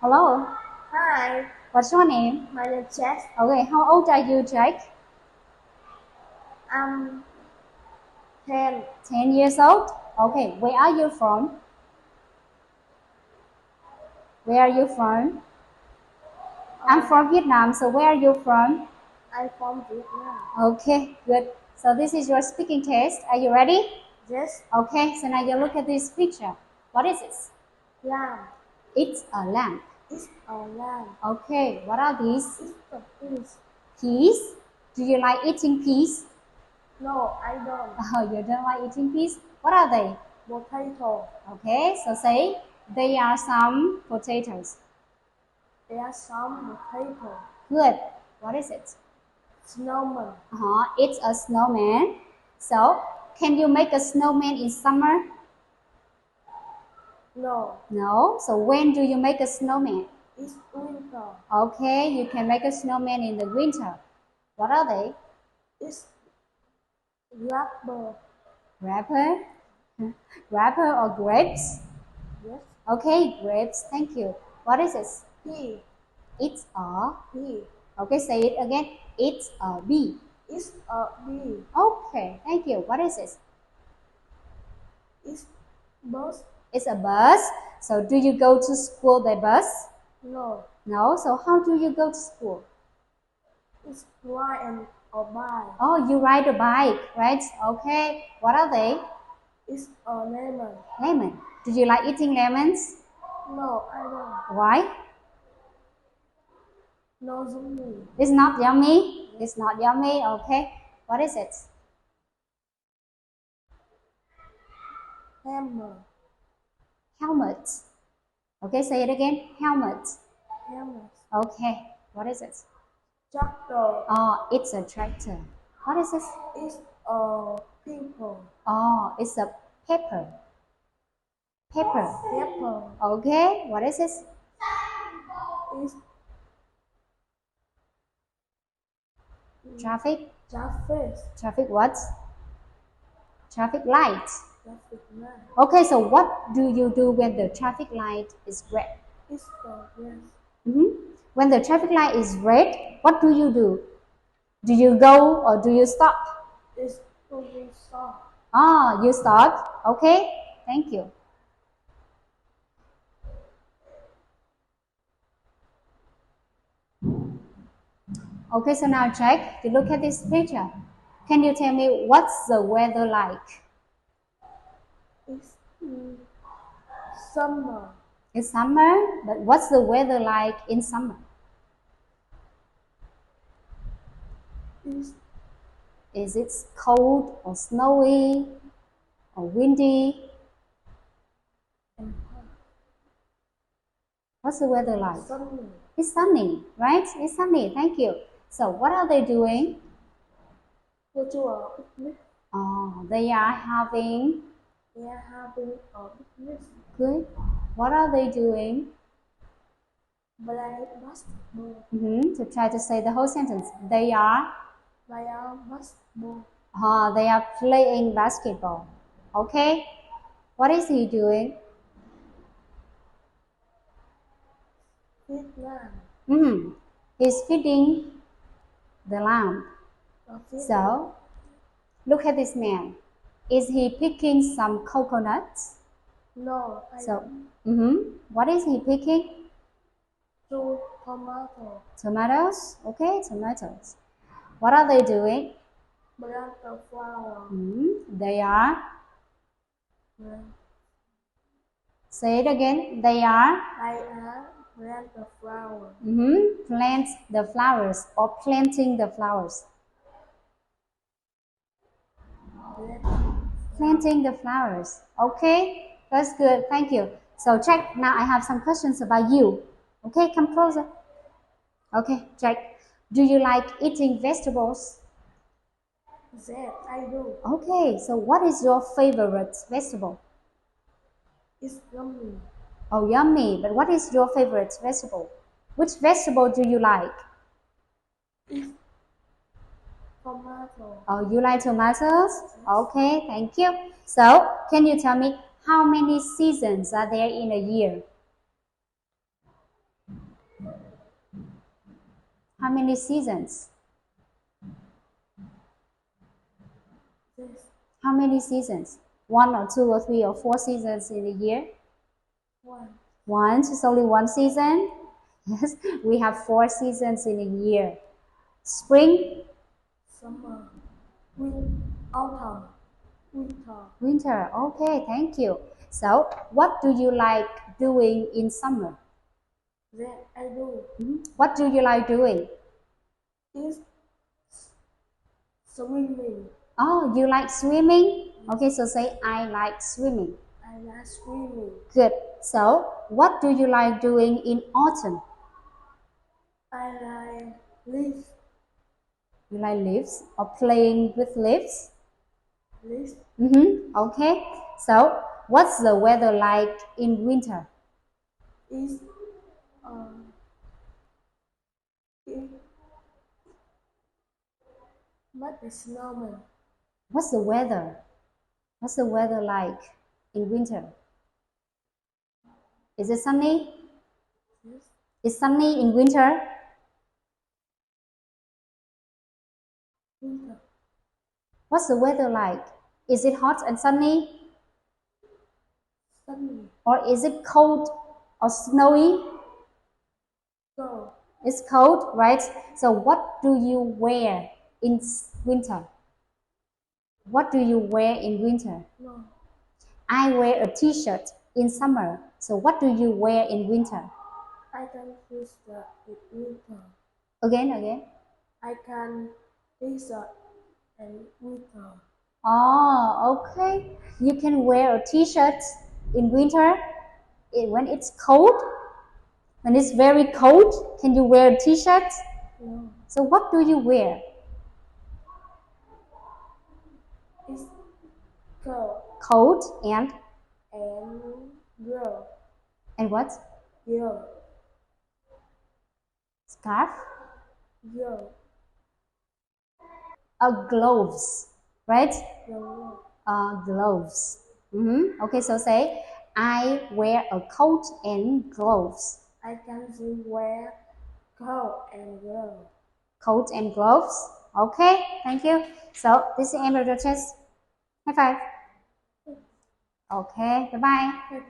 Hello. Hi, What's your name? my name is Jess. Okay, how old are you, Jake? I'm 10. 10 years old? Okay, where are you from? Where are you from? I'm from Vietnam, so where are you from? I'm from Vietnam. Okay, good. So this is your speaking test. Are you ready? Yes, Okay, so now you look at this picture. What is this? lamb. It's a lamp. It's a lamb. Okay, what are these? It's a fish. Peas? Do you like eating peas? No, I don't. Oh, you don't like eating peas? What are they? Potato. Okay, so say they are some potatoes. There's some potato. Good. What is it? Snowman. It's a snowman. So, can you make a snowman in summer? No, No. So, when do you make a snowman? it's winter. Okay, you can make a snowman in the winter. What are they? It's rubber. Wrapper? Wrapper or grapes? Yes, Okay, grapes. Thank you. What is this? pea. It's a. Pea. Okay, say it again. It's a bee. It's a bee. Okay, thank you. What is this? It's bus. It's a bus. So, do you go to school by bus? No, No. So, how do you go to school? it's fly and a bike. Oh, you ride a bike, right? Okay. What are they? It's a lemon. Lemon. Do you like eating lemons? No, I don't. Why? No, zombie. It's not yummy. It's not yummy. Okay. What is it? Hammer. Helmet. Okay, say it again. Helmet. Hammer. Okay. What is it? Tractor. Oh, it's a tractor. What is this? It's a people. Oh, it's a pepper. Pepper. Pepper. Okay. What is this? It's Traffic. traffic. Traffic what? Traffic light. Traffic light. Okay, so what do you do when the traffic light is red? It's a yes. When the traffic light is red, what do you do? Do you go or do you stop? It's to be soft. Ah, you stop. Okay, thank you. Okay, so now Jack, you look at this picture. Can you tell me what's the weather like? It's summer. It's summer, but what's the weather like in summer? It's Is it cold or snowy or windy? What's the weather like? sunny. It's sunny, right? It's sunny. Thank you. So, what are they doing? Go to a picnic. Oh, they are having They are having a picnic. good. What are they doing? Play basketball. To try to say the whole sentence. They are. Play basketball. They are playing basketball. Okay. What is he doing? Vietnam. He's feeding the lamb. So, look at this man. Is he picking some coconuts? No. What is he picking? Two tomato. Tomatoes. Okay, tomatoes. What are they doing? Plant the flower. They are. Plant. Say it again. They are. Plant the flower. Plant the flowers or planting the flowers. Planting the flowers. Okay, that's good. Thank you. So, Jack, now I have some questions about you. Okay, come closer. Okay, Jack, do you like eating vegetables? Yes, I do. Okay, so what is your favorite vegetable? It's yummy. Oh, yummy. But what is your favorite vegetable? Which vegetable do you like? It's tomato. Oh, you like tomatoes? Okay, thank you. So, can you tell me how many seasons are there in a year? How many seasons? Yes. How many seasons? One or two or three or four seasons in a year? One. One, it's only one season. Yes, we have 4 seasons in a year. Spring, Summer. Autumn. Winter. winter. Okay, thank you. So, what do you like doing in summer? That I do What do you like doing? is swimming. Oh, you like swimming? Okay, so say I like swimming. I like swimming. Good. So, what do you like doing in autumn? I like leaf. You like leaves or playing with leaves? Leaf Okay. So, what's the weather like in winter? is um it but the snowman. What's the weather? What's the weather like in winter? Is it sunny? Yes. Is sunny in winter? Winter. What's the weather like? Is it hot and sunny? Sunny. Or is it cold or snowy? Go. It's cold, right? So what do you wear in winter? What do you wear in winter? No. I wear a t-shirt in summer. So what do you wear in winter? I can use the winter. Again. I can use the and winter. Oh, okay. You can wear a t-shirt in winter when it's cold. When it's very cold, can you wear a t-shirt? No. So what do you wear? It's cold Coat and girl. and what? Girl. Scarf? Girl. Gloves, right? Girl. Gloves. Okay, so say I wear a coat and gloves. I can see wear coat and girl. Coat and gloves. Okay, thank you. So this is the end of the test. High five. Okay, bye bye.